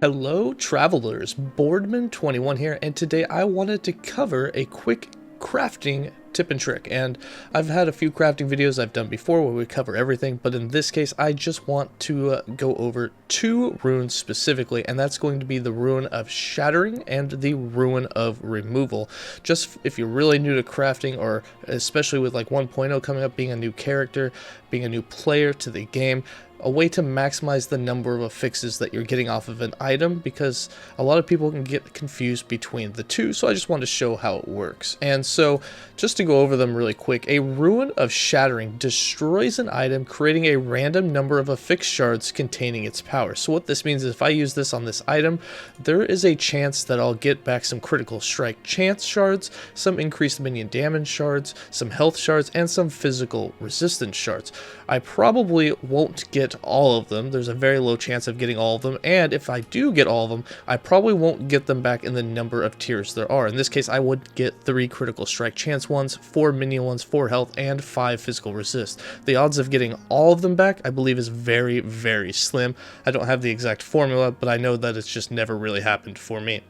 Hello travelers, Boardman21 here, and today I wanted to cover a quick crafting tip and trick. And I've had a few crafting videos I've done before where we cover everything, but in this case I just want to go over two runes specifically, and that's going to be the rune of Shattering and the rune of Removal. Just if you're really new to crafting, or especially with like 1.0 coming up, being a new character, being a new player to the game, a way to maximize the number of affixes that you're getting off of an item, because a lot of people can get confused between the two, so I just wanted to show how it works. And so, just to go over them really quick, a rune of Shattering destroys an item, creating a random number of affix shards containing its power. So what this means is if I use this on this item, there is a chance that I'll get back some critical strike chance shards, some increased minion damage shards, some health shards, and some physical resistance shards. I probably won't get all of them. There's a very low chance of getting all of them, and if I do get all of them, I probably won't get them back in the number of tiers there are. In this case, I would get 3 critical strike chance ones, 4 minion ones, 4 health, and 5 physical resist. The odds of getting all of them back, I believe, is very, very slim. I don't have the exact formula, but I know that it's just never really happened for me.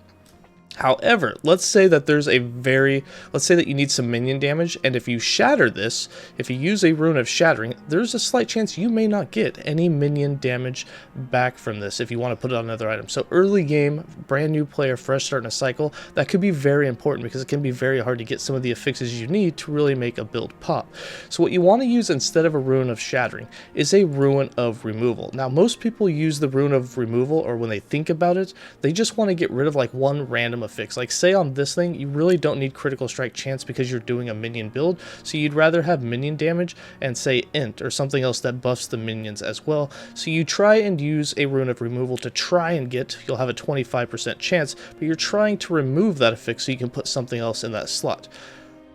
However, let's say that let's say that you need some minion damage, and if you shatter this, if you use a rune of Shattering, there's a slight chance you may not get any minion damage back from this if you want to put it on another item. So early game, brand new player, fresh start in a cycle, that could be very important because it can be very hard to get some of the affixes you need to really make a build pop. So what you want to use instead of a rune of Shattering is a rune of Removal. Now, most people use the rune of Removal, or when they think about it, they just want to get rid of like one random affix. Like say on this thing, you really don't need critical strike chance because you're doing a minion build, so you'd rather have minion damage and say int or something else that buffs the minions as well. So you try and use a rune of Removal to try and get, you'll have a 25% chance, but you're trying to remove that affix so you can put something else in that slot,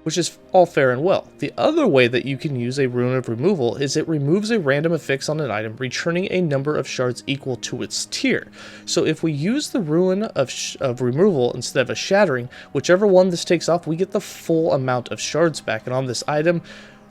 which is all fair and well. The other way that you can use a rune of Removal is it removes a random affix on an item, returning a number of shards equal to its tier. So if we use the rune of Removal instead of a Shattering, whichever one this takes off, we get the full amount of shards back. And on this item,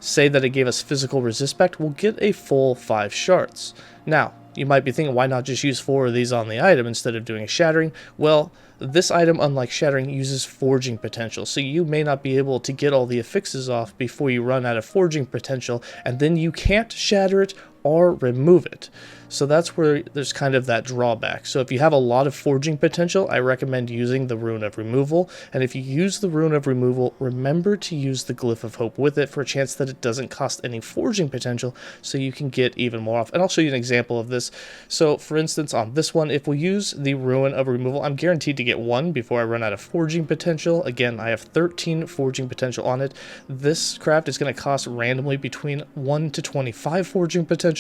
say that it gave us physical resist back, we'll get a full 5 shards. Now, you might be thinking, why not just use 4 of these on the item instead of doing a Shattering? Well, this item, unlike Shattering, uses forging potential, so you may not be able to get all the affixes off before you run out of forging potential, and then you can't shatter it or remove it. So that's where there's kind of that drawback. So if you have a lot of forging potential, I recommend using the rune of Removal. And if you use the rune of Removal, remember to use the glyph of hope with it for a chance that it doesn't cost any forging potential, so you can get even more off. And I'll show you an example of this. So for instance, on this one, if we use the rune of Removal, I'm guaranteed to get 1 before I run out of forging potential. Again, I have 13 forging potential on it. This craft is going to cost randomly between 1 to 25 forging potential,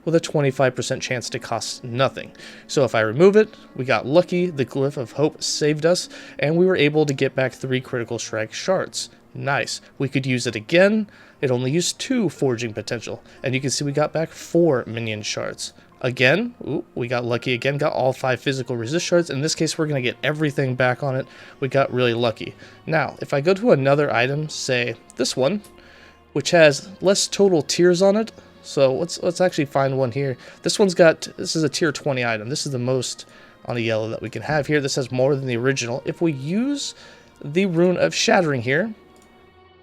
with a 25% chance to cost nothing. So if I remove it, we got lucky, the glyph of hope saved us, and we were able to get back 3 critical strike shards. Nice. We could use it again. It only used 2 forging potential, and you can see we got back 4 minion shards. Again, we got lucky again, got all 5 physical resist shards. In this case, we're going to get everything back on it. We got really lucky. Now, if I go to another item, say this one, which has less total tiers on it, so let's actually find one here. This is a tier 20 item. This is the most on a yellow that we can have here. This has more than the original. If we use the rune of Shattering here,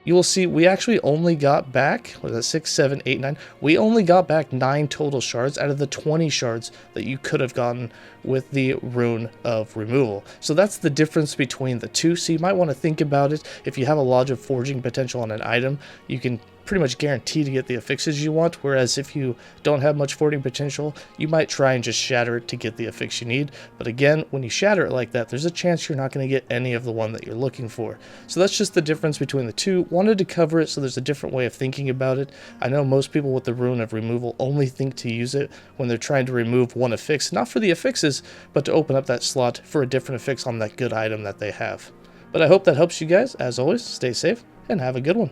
you will see we actually only got back, what is that, 6, 7, 8, 9? We only got back 9 total shards out of the 20 shards that you could have gotten with the rune of Removal. So that's the difference between the two. So you might want to think about it. If you have a lot of forging potential on an item, you can pretty much guarantee to get the affixes you want, whereas if you don't have much forging potential, you might try and just shatter it to get the affix you need. But again, when you shatter it like that, there's a chance you're not going to get any of the one that you're looking for. So that's just the difference between the two. Wanted to cover it so there's a different way of thinking about it. I know most people with the rune of Removal only think to use it when they're trying to remove one affix, not for the affixes, but to open up that slot for a different affix on that good item that they have. But I hope that helps you guys. As always, stay safe and have a good one.